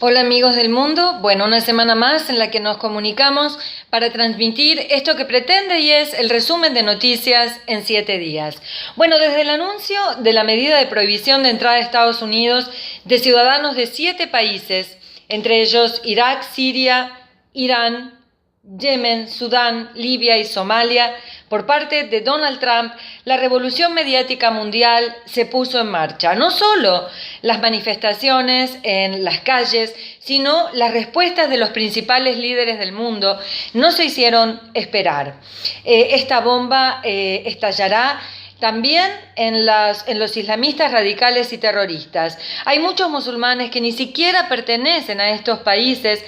Hola amigos del mundo, bueno, una semana más en la que nos comunicamos para transmitir esto que pretende y es el resumen de noticias en 7 días. Bueno, desde el anuncio de la medida de prohibición de entrada a Estados Unidos de ciudadanos de 7 países, entre ellos Irak, Siria, Irán, Yemen, Sudán, Libia y Somalia, por parte de Donald Trump, la revolución mediática mundial se puso en marcha. No solo las manifestaciones en las calles, sino las respuestas de los principales líderes del mundo no se hicieron esperar. Esta bomba estallará también en los islamistas radicales y terroristas. Hay muchos musulmanes que ni siquiera pertenecen a estos países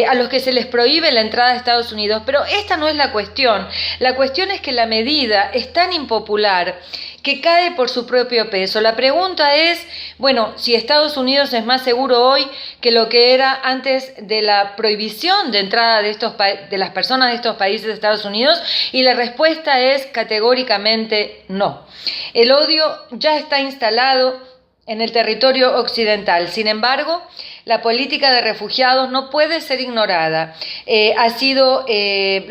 a los que se les prohíbe la entrada a Estados Unidos, pero esta no es la cuestión. La cuestión es que la medida es tan impopular que cae por su propio peso. La pregunta es, bueno, si Estados Unidos es más seguro hoy que lo que era antes de la prohibición de entrada de las personas de estos países de Estados Unidos, y la respuesta es categóricamente no. El odio ya está instalado en el territorio occidental. Sin embargo, la política de refugiados no puede ser ignorada.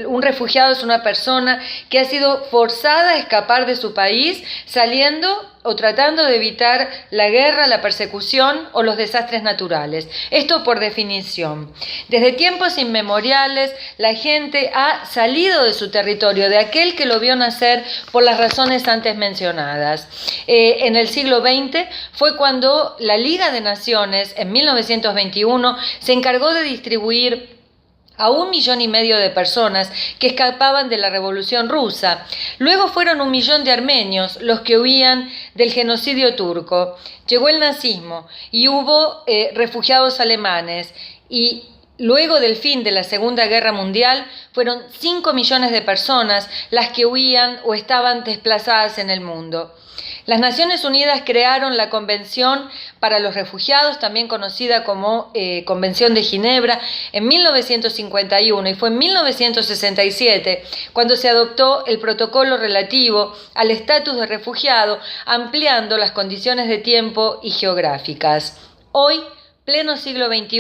Un refugiado es una persona que ha sido forzada a escapar de su país, saliendo o tratando de evitar la guerra, la persecución o los desastres naturales. Esto por definición. Desde tiempos inmemoriales, la gente ha salido de su territorio, de aquel que lo vio nacer por las razones antes mencionadas. En el siglo XX fue cuando la Liga de Naciones, en 1921, se encargó de distribuir a 1,5 millones de personas que escapaban de la Revolución Rusa. Luego fueron 1 millón de armenios los que huían del genocidio turco. Llegó el nazismo y hubo refugiados alemanes, y luego del fin de la Segunda Guerra Mundial fueron 5 millones de personas las que huían o estaban desplazadas en el mundo. Las Naciones Unidas crearon la Convención para los Refugiados, también conocida como Convención de Ginebra, en 1951, y fue en 1967 cuando se adoptó el protocolo relativo al estatus de refugiado, ampliando las condiciones de tiempo y geográficas. Hoy, pleno siglo XXI,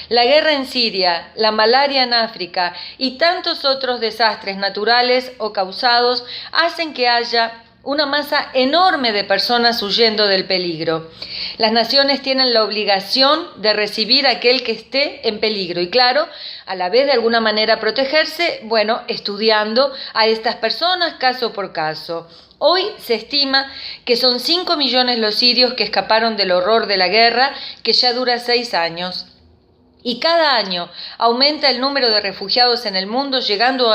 la guerra en Siria, la malaria en África y tantos otros desastres naturales o causados hacen que haya una masa enorme de personas huyendo del peligro. Las naciones tienen la obligación de recibir a aquel que esté en peligro y, claro, a la vez de alguna manera protegerse, estudiando a estas personas caso por caso. Hoy se estima que son 5 millones los sirios que escaparon del horror de la guerra, que ya dura 6 años. Y cada año aumenta el número de refugiados en el mundo, llegando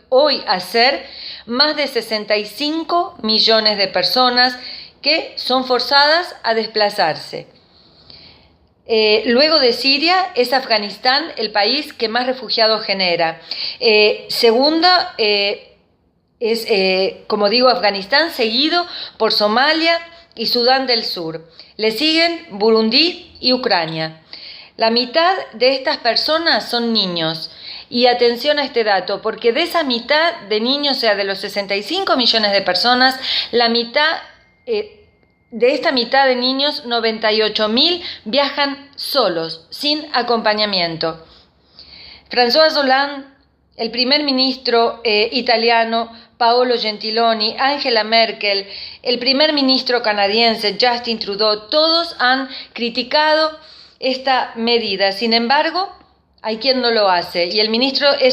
hoy a ser más de 65 millones de personas que son forzadas a desplazarse. Luego de Siria es Afganistán el país que más refugiados genera. Segunda es, como digo, Afganistán, seguido por Somalia y Sudán del Sur. Le siguen Burundi y Ucrania. La mitad de estas personas son niños. Y atención a este dato, porque de esa mitad de niños, o sea, de los 65 millones de personas, de esta mitad de niños, 98.000 viajan solos, sin acompañamiento. François Hollande, el primer ministro italiano, Paolo Gentiloni, Angela Merkel, el primer ministro canadiense, Justin Trudeau, todos han criticado esta medida. Sin embargo, hay quien no lo hace, y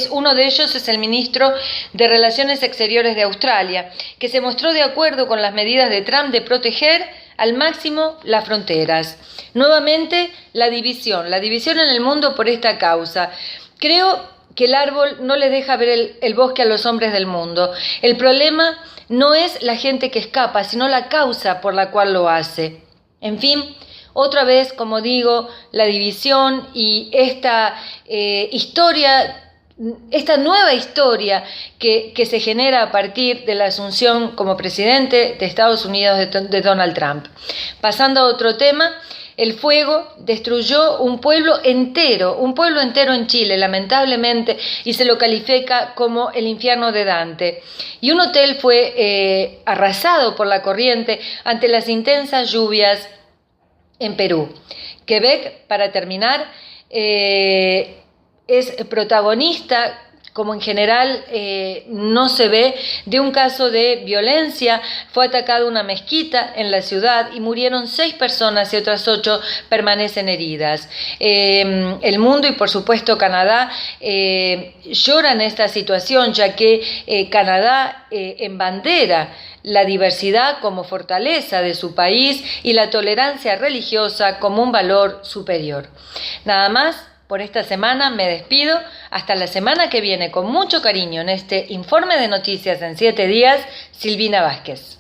uno de ellos es el ministro de Relaciones Exteriores de Australia, que se mostró de acuerdo con las medidas de Trump de proteger al máximo las fronteras. Nuevamente, la división en el mundo por esta causa. Creo que el árbol no les deja ver el bosque a los hombres del mundo. El problema no es la gente que escapa, sino la causa por la cual lo hace. En fin, otra vez, como digo, la división y esta nueva historia que se genera a partir de la asunción como presidente de Estados Unidos de Donald Trump. Pasando a otro tema, el fuego destruyó un pueblo entero en Chile, lamentablemente, y se lo califica como el infierno de Dante. Y un hotel fue arrasado por la corriente ante las intensas lluvias en Perú. Quebec, para terminar, es protagonista, como en general no se ve, de un caso de violencia. Fue atacada una mezquita en la ciudad y murieron 6 personas y otras 8 permanecen heridas. El mundo y por supuesto Canadá lloran esta situación, ya que Canadá embandera la diversidad como fortaleza de su país y la tolerancia religiosa como un valor superior. Nada más. Por esta semana me despido. Hasta la semana que viene, con mucho cariño, en este informe de noticias en 7 días, Silvina Vázquez.